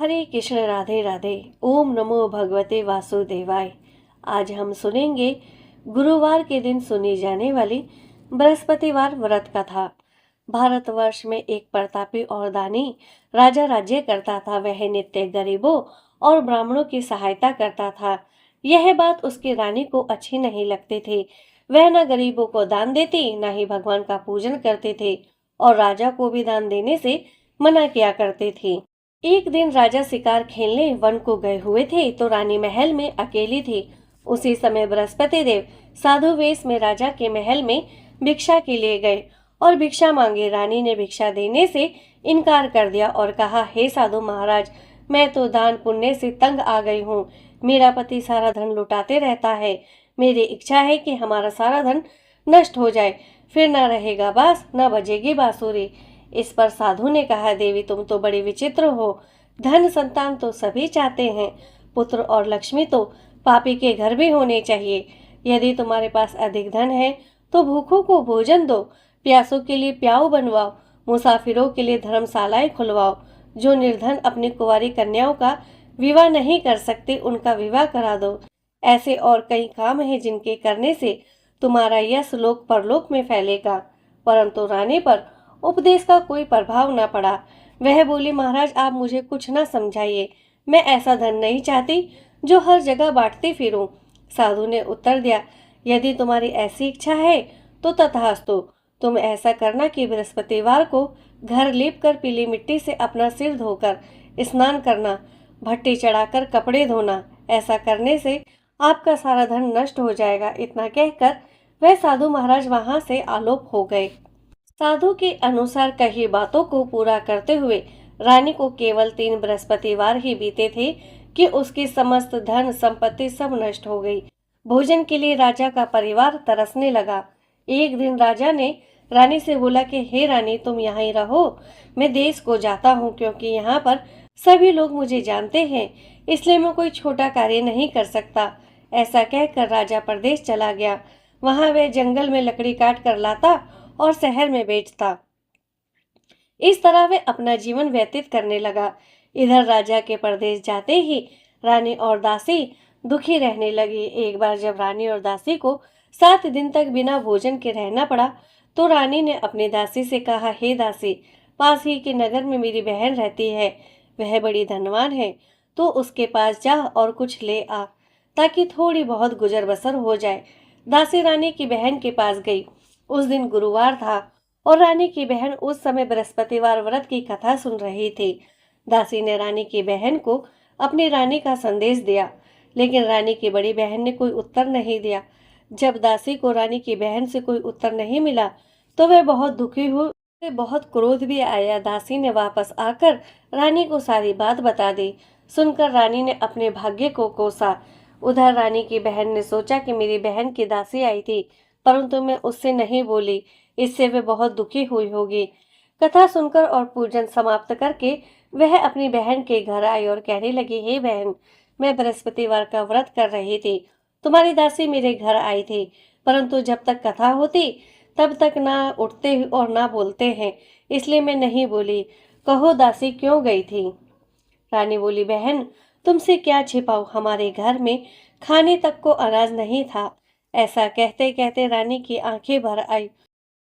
हरे कृष्ण राधे राधे। ओम नमो भगवते वासुदेवाय। आज हम सुनेंगे गुरुवार के दिन सुनी जाने वाली बृहस्पतिवार व्रत कथा। भारतवर्ष में एक प्रतापी और दानी राजा राज्य करता था। वह नित्य गरीबों और ब्राह्मणों की सहायता करता था। यह बात उसकी रानी को अच्छी नहीं लगती थी। वह न गरीबों को दान देती, न ही भगवान का पूजन करते थे और राजा को भी दान देने से मना किया करते थे। एक दिन राजा शिकार खेलने वन को गए हुए थे तो रानी महल में अकेली थी। उसी समय बृहस्पति देव साधु वेश में राजा के महल में भिक्षा के लिए गए और भिक्षा मांगी। रानी ने भिक्षा देने से इनकार कर दिया और कहा, हे साधु महाराज, मैं तो दान पुण्य से तंग आ गई हूँ। मेरा पति सारा धन लुटाते रहता है। मेरी इच्छा है कि हमारा सारा धन नष्ट हो जाए, फिर न रहेगा बांस न बजेगी बांसुरी। इस पर साधु ने कहा, देवी तुम तो बड़ी विचित्र हो। धन संतान तो सभी चाहते हैं, पुत्र और लक्ष्मी तो पापी के घर भी होने चाहिए। यदि तुम्हारे पास अधिक धन है तो भूखों को भोजन दो, प्यासों के लिए प्याऊ बनवाओ, मुसाफिरों के लिए धर्मशालाएं खुलवाओ। जो निर्धन अपनी कुंवारी कन्याओं का विवाह नहीं कर सकते उनका विवाह करा दो। ऐसे और कई काम हैं जिनके करने से तुम्हारा यश लोक परलोक में फैलेगा। परंतु रानी पर उपदेश का कोई प्रभाव न पड़ा। वह बोली, महाराज आप मुझे कुछ न समझाइए, मैं ऐसा धन नहीं चाहती जो हर जगह बांटती फिरूं। साधु ने उत्तर दिया, यदि तुम्हारी ऐसी इच्छा है तो तथास्तु। तुम ऐसा करना कि बृहस्पतिवार को घर लीप कर पीली मिट्टी से अपना सिर धोकर स्नान करना, भट्टी चढ़ाकर कपड़े धोना। ऐसा करने से आपका सारा धन नष्ट हो जाएगा। इतना कहकर वह साधु महाराज वहां से आलोप हो गए। साधु के अनुसार कही बातों को पूरा करते हुए रानी को केवल 3 बृहस्पतिवार ही बीते थे कि उसकी समस्त धन संपत्ति सब नष्ट हो गई। भोजन के लिए राजा का परिवार तरसने लगा। एक दिन राजा ने रानी से बोला कि हे रानी, तुम यहाँ ही रहो, मैं देश को जाता हूँ, क्योंकि यहाँ पर सभी लोग मुझे जानते हैं, इसलिए मैं कोई छोटा कार्य नहीं कर सकता। ऐसा कहकर राजा परदेश चला गया। वहां वह जंगल में लकड़ी काट कर लाता और शहर में बेचता। इस तरह वे अपना जीवन व्यतीत करने लगा। इधर राजा के परदेश जाते ही रानी और दासी दुखी रहने लगी। एक बार जब रानी और दासी को 7 दिन तक बिना भोजन के रहना पड़ा तो रानी ने अपनी दासी से कहा, हे दासी, पास ही के नगर में मेरी बहन रहती है, वह बड़ी धनवान है, तो उसके पास जा और कुछ ले आ, ताकि थोड़ी बहुत गुजर बसर हो जाए। दासी रानी की बहन के पास गई। उस दिन गुरुवार था और रानी की बहन उस समय बृहस्पतिवार व्रत की कथा सुन रही थी। दासी ने रानी की बहन को अपनी रानी का संदेश दिया, लेकिन रानी की बड़ी बहन ने कोई उत्तर नहीं दिया। जब दासी को रानी की बहन से कोई उत्तर नहीं मिला तो वह बहुत दुखी हुई। उसे बहुत क्रोध भी आया। दासी ने वापस आकर रानी को सारी बात बता दी। सुनकर रानी ने अपने भाग्य को कोसा। उधर रानी की बहन ने सोचा कि मेरी बहन की दासी आई थी, परंतु मैं उससे नहीं बोली, इससे वे बहुत दुखी हुई होगी। कथा सुनकर और पूजन समाप्त करके वह अपनी बहन के घर आई और कहने लगी, हे बहन, मैं बृहस्पतिवार का व्रत कर रही थी, तुम्हारी दासी मेरे घर आई थी, परंतु जब तक कथा होती तब तक ना उठते और ना बोलते हैं, इसलिए मैं नहीं बोली। कहो दासी क्यों गई थी? रानी बोली, बहन तुमसे क्या छिपाऊं, हमारे घर में खाने तक को अनाज नहीं था। ऐसा कहते कहते रानी की आंखें भर आई।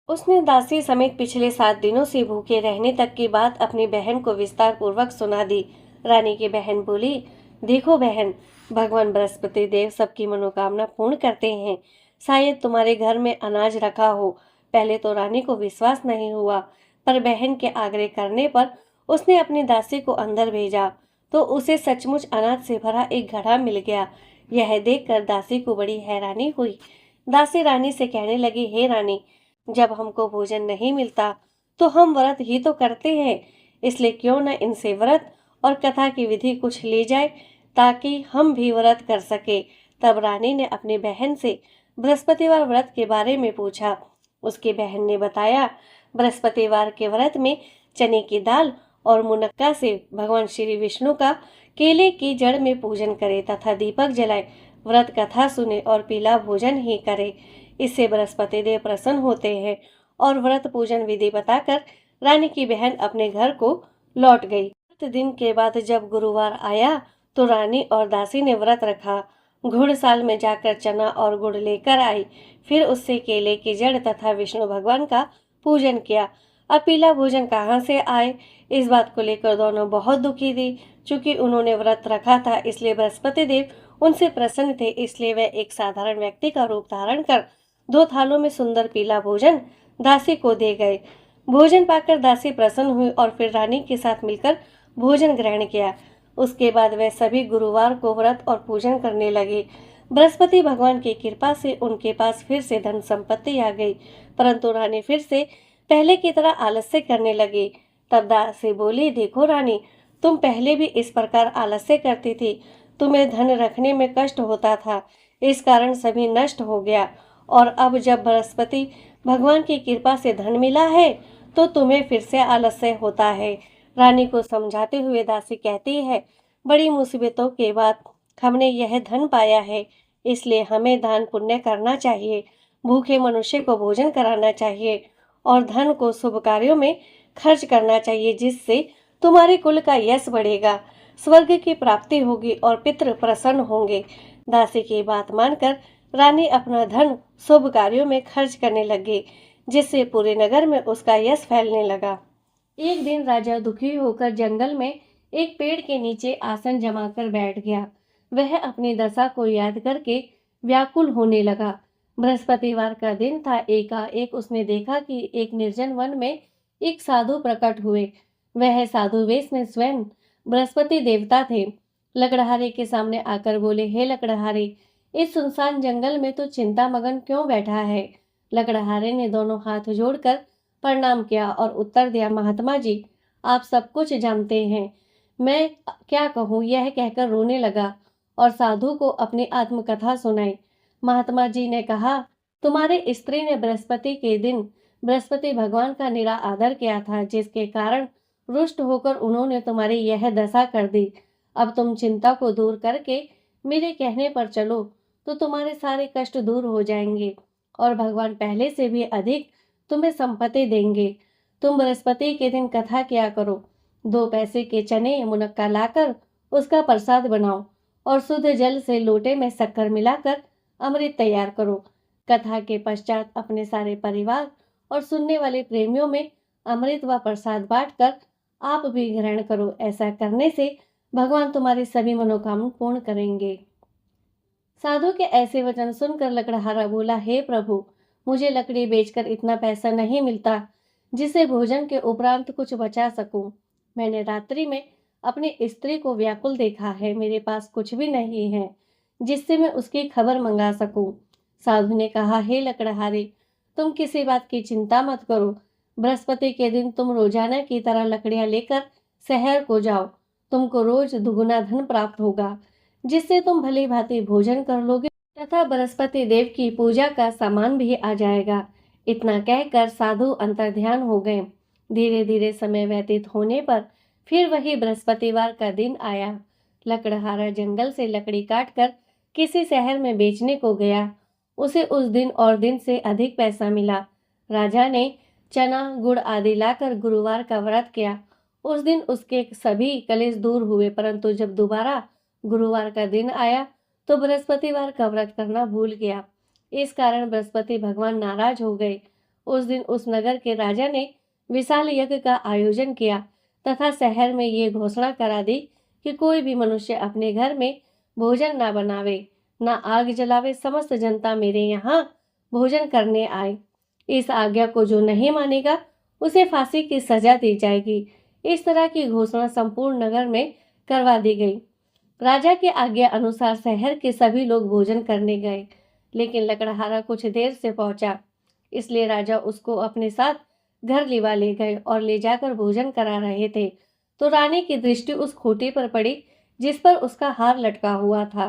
उसने दासी समेत पिछले 7 दिनों से भूखे रहने तक की बात अपनी बहन को विस्तार पूर्वक सुना दी। रानी की बहन बोली, देखो बहन, भगवान बृहस्पति देव सबकी मनोकामना पूर्ण करते हैं। शायद तुम्हारे घर में अनाज रखा हो। पहले तो रानी को विश्वास नहीं हुआ, पर बहन के आग्रह करने पर उसने अपनी दासी को अंदर भेजा तो उसे सचमुच अनाज से भरा एक घड़ा मिल गया। यह देखकर दासी को बड़ी हैरानी हुई। दासी रानी से कहने लगी, हे रानी, जब हमको भोजन नहीं मिलता तो हम व्रत ही तो करते हैं, इसलिए क्यों न इनसे व्रत और कथा की विधि कुछ ली जाए ताकि हम भी व्रत कर सके। तब रानी ने अपनी बहन से बृहस्पतिवार व्रत के बारे में पूछा। उसकी बहन ने बताया, बृहस्पतिवार के व्रत में चने की दाल और मुनक्का से भगवान श्री विष्णु का केले की जड़ में पूजन करे तथा दीपक जलाए, व्रत कथा सुने और पीला भोजन ही करे। इससे बृहस्पति देव प्रसन्न होते हैं। और व्रत पूजन विधि बताकर रानी की बहन अपने घर को लौट गई। 7 दिन के बाद जब गुरुवार आया तो रानी और दासी ने व्रत रखा। घुड़साल में जाकर चना और गुड़ लेकर आई। फिर उससे केले की जड़ तथा विष्णु भगवान का पूजन किया। अब पीला भोजन कहाँ से आए, इस बात को लेकर दोनों बहुत दुखी थी। चूंकि उन्होंने व्रत रखा था इसलिए बृहस्पति देव उनसे प्रसन्न थे, इसलिए वे एक साधारण व्यक्ति का रूप धारण कर 2 थालों में सुंदर पीला भोजन दासी को दे गए। भोजन पाकर दासी प्रसन्न हुई और फिर रानी के साथ मिलकर भोजन ग्रहण किया। उसके बाद वे सभी गुरुवार को व्रत और पूजन करने लगे। बृहस्पति भगवान की कृपा से उनके पास फिर से धन संपत्ति आ गई, परंतु रानी फिर से पहले की तरह आलस्य करने लगी। तब दासी बोली, देखो रानी, तुम पहले भी इस प्रकार आलस्य करती थी। तुम्हें धन रखने में कष्ट होता था, इस कारण सभी नष्ट हो गया। और अब जब बृहस्पति भगवान की कृपा से धन मिला है तो तुम्हें फिर से आलस्य होता है। रानी को समझाते हुए दासी कहती है, बड़ी मुसीबतों के बाद हमने यह धन पाया है, इसलिए हमें दान पुण्य करना चाहिए, भूखे मनुष्य को भोजन कराना चाहिए और धन को शुभ कार्यों में खर्च करना चाहिए, जिससे तुम्हारे कुल का यश बढ़ेगा, स्वर्ग की प्राप्ति होगी और पितृ प्रसन्न होंगे। दासी की बात मानकर रानी अपना धन शुभ कार्यों में खर्च करने लगी, जिससे पूरे नगर में उसका यश फैलने लगा। एक दिन राजा दुखी होकर जंगल में एक पेड़ के नीचे आसन जमाकर बैठ गया। वह अपनी दशा को याद करके व्याकुल होने लगा। बृहस्पतिवार का दिन था। एकाएक उसने देखा कि एक निर्जन वन में एक साधु प्रकट हुए। वह साधु वेश में स्वयं बृहस्पति देवता थे। लकड़हारे के सामने आकर बोले, हे लकड़हारे, इस सुनसान जंगल में तो चिंता मगन क्यों बैठा है? लकड़हारे ने दोनों हाथ जोड़कर प्रणाम किया और उत्तर दिया, महात्मा जी, आप सब कुछ जानते हैं, मैं क्या कहूँ, यह कहकर रोने लगा और साधु को अपनी आत्मकथा सुनाई। महात्मा जी ने कहा, तुम्हारे स्त्री ने बृहस्पति के दिन बृहस्पति भगवान का निरा आदर किया था, जिसके कारण रुष्ट होकर उन्होंने तुम्हारी यह दशा कर दी। अब तुम चिंता को दूर करके मेरे कहने पर चलो तो तुम्हारे सारे कष्ट दूर हो जाएंगे और भगवान पहले से भी अधिक तुम्हें संपत्ति देंगे। तुम बृहस्पति के दिन कथा किया करो। 2 पैसे के चने मुनक्का लाकर उसका प्रसाद बनाओ और शुद्ध जल से लोटे में शक्कर मिलाकर अमृत तैयार करो। कथा के पश्चात अपने सारे परिवार और सुनने वाले प्रेमियों में अमृत व प्रसाद बांटकर आप भी ग्रहण करो। ऐसा करने से भगवान तुम्हारी सभी मनोकामना पूर्ण करेंगे। साधु के ऐसे वचन सुनकर लकड़हारा बोला, हे प्रभु, मुझे लकड़ी बेचकर इतना पैसा नहीं मिलता जिसे भोजन के उपरांत कुछ बचा सकूं। मैंने रात्रि में अपनी स्त्री को व्याकुल देखा है, मेरे पास कुछ भी नहीं है जिससे मैं उसकी खबर मंगा सकूं। साधु ने कहा, हे लकड़हारे, तुम किसी बात की चिंता मत करो। बृहस्पति के दिन तुम रोजाना की तरह लकड़ियां लेकर शहर को जाओ। तुमको रोज दुगुना धन प्राप्त होगा, जिससे तुम भली भांति भोजन कर लोगे तथा बृहस्पति देव की पूजा का सामान भी आ जाएगा। इतना कहकर साधु अंतर्ध्यान हो गए। धीरे धीरे समय व्यतीत होने पर फिर वही बृहस्पतिवार का दिन आया। लकड़हारा जंगल से लकड़ी काटकर किसी शहर में बेचने को गया। उसे उस दिन और दिन से अधिक पैसा मिला। राजा ने चना गुड़ आदि लाकर गुरुवार का व्रत किया। उस दिन उसके सभी कलेश दूर हुए, परंतु जब दोबारा गुरुवार का दिन आया तो बृहस्पतिवार का व्रत करना भूल गया। इस कारण बृहस्पति भगवान नाराज हो गए। उस दिन उस नगर के राजा ने विशाल यज्ञ का आयोजन किया तथा शहर में ये घोषणा करा दी कि कोई भी मनुष्य अपने घर में भोजन ना बनावे, ना आग जलावे, समस्त जनता मेरे यहाँ भोजन करने आए। इस आज्ञा को जो नहीं मानेगा उसे फांसी की सजा दी जाएगी। इस तरह की घोषणा संपूर्ण नगर में करवा दी गई। राजा की आज्ञा अनुसार शहर के सभी लोग भोजन करने गए, लेकिन लकड़हारा कुछ देर से पहुंचा, इसलिए राजा उसको अपने साथ घर लिवा ले गए और ले जाकर भोजन करा रहे थे तो रानी की दृष्टि उस खूंटी पर पड़ी जिस पर उसका हार लटका हुआ था।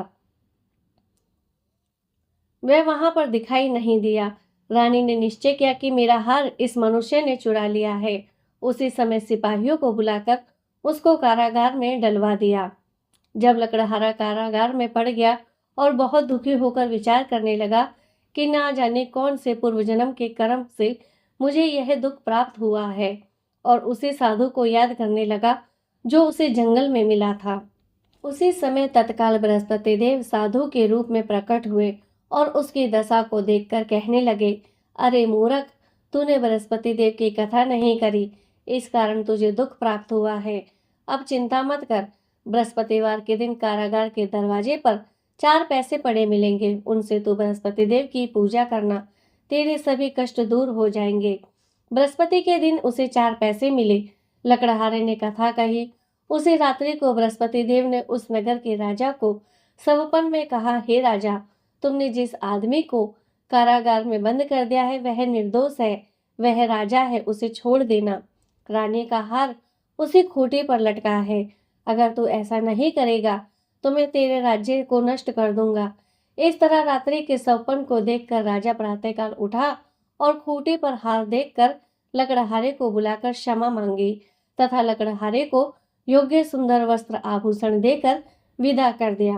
वह वहां पर दिखाई नहीं दिया। रानी ने निश्चय किया कि मेरा हार इस मनुष्य ने चुरा लिया है। उसी समय सिपाहियों को बुलाकर उसको कारागार में डलवा दिया। जब लकड़हारा कारागार में पड़ गया और बहुत दुखी होकर विचार करने लगा कि ना जाने कौन से पूर्व जन्म के कर्म से मुझे यह दुख प्राप्त हुआ है, और उसी साधु को याद करने लगा। जो उसे जंगल में मिला था। उसी समय तत्काल बृहस्पति देव साधु के रूप में प्रकट हुए और उसकी दशा को देखकर कहने लगे, अरे मूर्ख, तूने बृहस्पति देव की कथा नहीं करी, इस कारण तुझे दुख प्राप्त हुआ है। अब चिंता मत कर, बृहस्पतिवार के दिन कारागार के दरवाजे पर 4 पैसे पड़े मिलेंगे, उनसे तू बृहस्पति देव की पूजा करना, तेरे सभी कष्ट दूर हो जाएंगे। बृहस्पति के दिन उसे 4 पैसे मिले। लकड़हारे ने कथा कही। उसी रात्रि को बृहस्पति देव ने उस नगर के राजा को स्वप्न में कहा, हे राजा, तुमने जिस आदमी को कारागार में बंद कर दिया है वह निर्दोष है, वह राजा है, उसे छोड़ देना। रानी का हार उसी खूंटी पर लटका है, अगर तू ऐसा नहीं करेगा तो मैं तेरे राज्य को नष्ट कर दूंगा। इस तरह रात्रि के स्वप्न को देखकर राजा प्रातःकाल उठा और खूंटी पर हार देखकर लकड़हारे को बुलाकर क्षमा मांगी तथा लकड़हारे को योग्य सुंदर वस्त्र आभूषण देकर विदा कर दिया।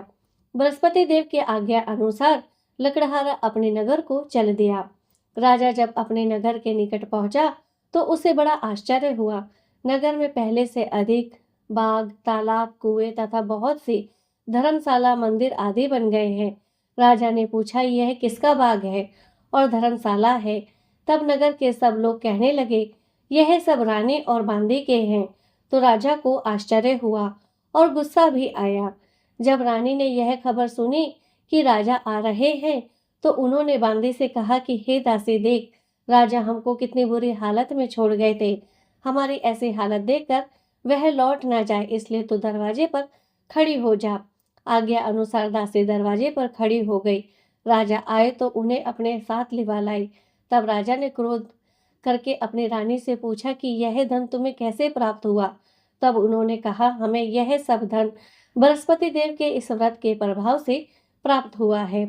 बृहस्पति देव की आज्ञा अनुसार लकड़हारा अपने नगर को चल दिया। राजा जब अपने नगर के निकट पहुंचा तो उसे बड़ा आश्चर्य हुआ। नगर में पहले से अधिक बाग, तालाब, कुएं तथा बहुत सी धर्मशाला, मंदिर आदि बन गए हैं। राजा ने पूछा, यह किसका बाग है और धर्मशाला है? तब नगर के सब लोग कहने लगे, यह सब रानी और बांदी के हैं। तो राजा को आश्चर्य हुआ और गुस्सा भी आया। जब रानी ने यह खबर सुनी कि राजा आ रहे हैं तो उन्होंने बांदी से कहा कि हे दासी, देख, राजा हमको कितनी बुरी हालत में छोड़ गए थे। हमारी ऐसी हालत देखकर वह लौट ना जाए, इसलिए तू दरवाजे पर खड़ी हो जा। आज्ञा अनुसार दासी दरवाजे पर खड़ी हो गई। राजा आए तो उन्हें अपने साथ लिवा लाई। तब राजा ने क्रोध करके अपनी रानी से पूछा कि यह धन तुम्हें कैसे प्राप्त हुआ? तब उन्होंने कहा, हमें यह सब धन बृहस्पति देव के इस व्रत के प्रभाव से प्राप्त हुआ है।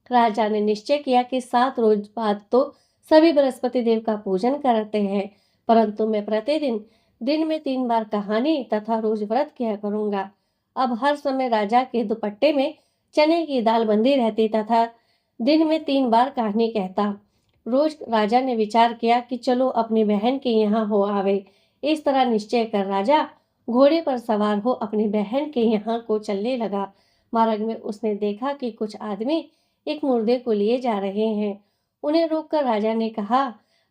राजा ने निश्चय किया कि 7 रोज बाद तो सभी बृहस्पति देव का पूजन करते हैं, परंतु मैं प्रतिदिन दिन में 3 बार कहानी तथा रोज व्रत किया करूंगा। अब हर समय राजा के दुपट्टे में चने की दाल बंधी रहती तथा दिन में 3 बार कहानी कहता। रोज राजा ने विचार किया कि चलो अपनी बहन के यहाँ हो आवे। इस तरह निश्चय कर राजा घोड़े पर सवार हो अपनी बहन के यहाँ को चलने लगा। मार्ग में उसने देखा कि कुछ आदमी एक मुर्दे को लिए जा रहे हैं। उन्हें रोककर राजा ने कहा,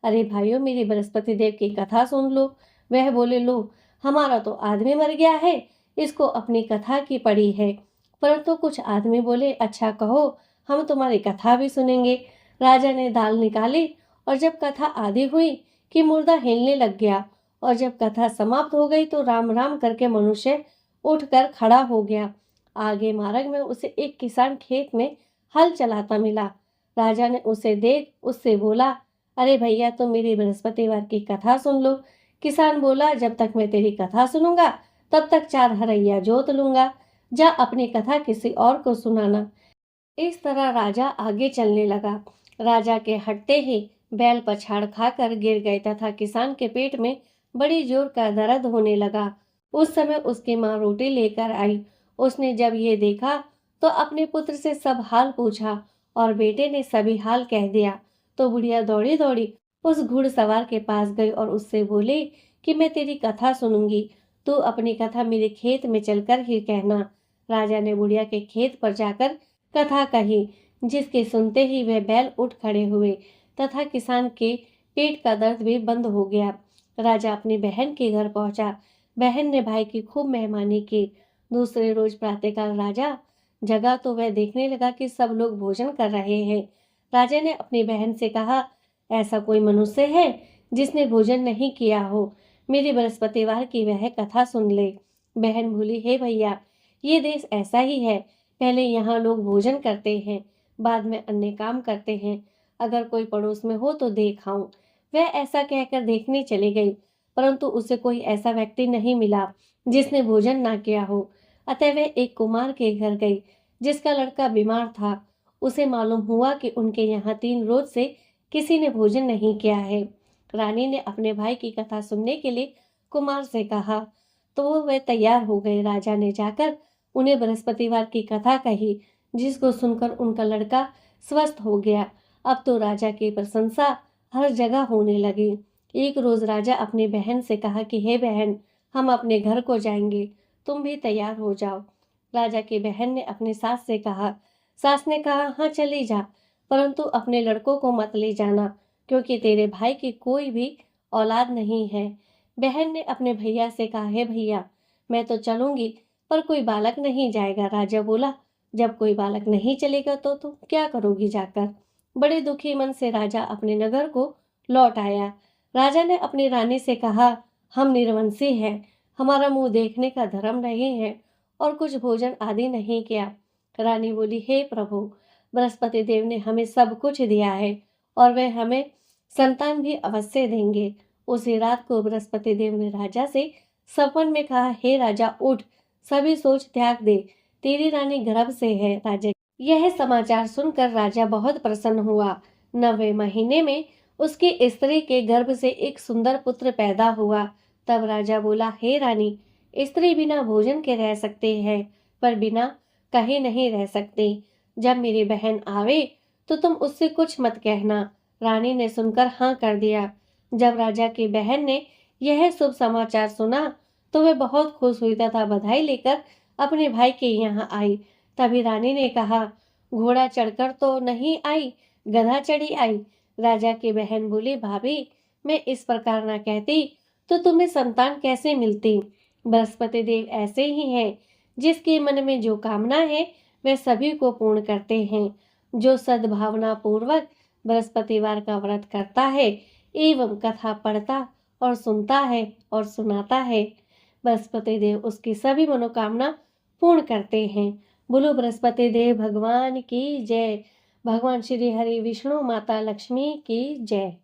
अरे भाइयों, मेरी बृहस्पति देव की कथा सुन लो। वह बोले, लो, हमारा तो आदमी मर गया है, इसको अपनी कथा की पड़ी है। परंतु कुछ आदमी बोले, अच्छा कहो, हम तुम्हारी कथा भी सुनेंगे। राजा ने दाल निकाली और जब कथा आधी हुई कि मुर्दा हिलने लग गया और जब कथा समाप्त हो गई तो राम राम करके मनुष्य उठकर खड़ा हो गया। आगे मार्ग में उसे एक किसान खेत में हल चलाता मिला। राजा ने उसे देख उससे बोला, अरे भैया, तुम मेरी बृहस्पतिवार की कथा सुन लो। किसान बोला, जब तक मैं तेरी कथा सुनूंगा तब तक 4 हरैया जोत लूंगा। जा अपनी कथा किसी और को सुनाना। इस तरह राजा आगे चलने लगा। राजा के हटते ही बैल पछाड़ खाकर गिर गए तथा किसान के पेट में बड़ी जोर का दर्द होने लगा। उस समय उसकी माँ रोटी लेकर आई। उसने जब ये देखा तो अपने पुत्र से सब हाल पूछा और बेटे ने सभी हाल कह दिया। तो बुढ़िया दौड़ी दौड़ी उस घुड़सवार के पास गई और उससे बोली कि मैं तेरी कथा सुनूंगी, तू अपनी कथा मेरे खेत में चलकर ही कहना। राजा ने बुढ़िया के खेत पर जाकर कथा कही, जिसके सुनते ही वह बैल उठ खड़े हुए तथा किसान के पेट का दर्द भी बंद हो गया। राजा अपनी बहन के घर पहुंचा। बहन ने भाई की खूब मेहमानी की। दूसरे रोज प्रातःकाल राजा जगा तो वह देखने लगा कि सब लोग भोजन कर रहे हैं। राजा ने अपनी बहन से कहा, ऐसा कोई मनुष्य है जिसने भोजन नहीं किया हो? मेरी बृहस्पतिवार की वह कथा सुन ले। बहन बोली, हे भैया, ये देश ऐसा ही है, पहले यहाँ लोग भोजन करते हैं, बाद में अन्य काम करते हैं। अगर कोई पड़ोस में हो तो देख आऊं। वह ऐसा कहकर देखने चली गई, परंतु उसे कोई ऐसा व्यक्ति नहीं मिला जिसने भोजन ना किया हो। अतः वह एक कुमार के घर गई जिसका लड़का बीमार था। उसे मालूम हुआ कि उनके यहाँ 3 रोज से किसी ने भोजन नहीं किया है। रानी ने अपने भाई की कथा सुनने के लिए कुमार से कहा तो वह तैयार हो गए। राजा ने जाकर उन्हें बृहस्पतिवार की कथा कही, जिसको सुनकर उनका लड़का स्वस्थ हो गया। अब तो राजा की प्रशंसा हर जगह होने लगी। एक रोज राजा अपनी बहन से कहा कि हे बहन, हम अपने घर को जाएंगे, तुम भी तैयार हो जाओ। राजा की बहन ने अपनी सास से कहा। सास ने कहा, हाँ चली जा, परंतु अपने लड़कों को मत ले जाना, क्योंकि तेरे भाई की कोई भी औलाद नहीं है। बहन ने अपने भैया से कहा, हे भैया, मैं तो चलूंगी, पर कोई बालक नहीं जाएगा। राजा बोला, जब कोई बालक नहीं चलेगा तो तुम क्या करोगी जाकर। बड़े दुखी मन से राजा अपने नगर को लौट आया। राजा ने अपनी रानी से कहा, हम निर्वंशी हैं, हमारा मुंह देखने का धर्म नहीं है और कुछ भोजन आदि नहीं किया। रानी बोली, हे प्रभु, बृहस्पति देव ने हमें सब कुछ दिया है और वे हमें संतान भी अवश्य देंगे। उसी रात को बृहस्पति देव ने राजा से सपन में कहा, हे राजा उठ, सभी सोच त्याग दे, तेरी रानी गर्भ से है। राजा यह समाचार सुनकर राजा बहुत प्रसन्न हुआ। 9वें महीने में उसकी स्त्री के गर्भ से एक सुंदर पुत्र पैदा हुआ। तब राजा बोला, हे रानी, स्त्री बिना भोजन के रह सकते हैं, पर बिना कहे नहीं रह सकते। जब मेरी बहन आवे तो तुम उससे कुछ मत कहना। रानी ने सुनकर हाँ कर दिया। जब राजा की बहन ने यह शुभ समाचार सुना तो वह बहुत खुश हुई तथा बधाई लेकर अपने भाई के यहाँ आई। तभी रानी ने कहा, घोड़ा चढ़कर तो नहीं आई, गधा चढ़ी आई। राजा की बहन बोली, भाभी, मैं इस प्रकार ना कहती तो तुम्हें संतान कैसे मिलती। बृहस्पति देव ऐसे ही हैं, जिसके मन में जो कामना है वे सभी को पूर्ण करते हैं। जो सद्भावना पूर्वक बृहस्पतिवार का व्रत करता है एवं कथा पढ़ता और सुनता है और सुनाता है, बृहस्पति देव उसकी सभी मनोकामना पूर्ण करते हैं। बोलो बृहस्पति देव भगवान की जय। भगवान श्री हरि विष्णु माता लक्ष्मी की जय।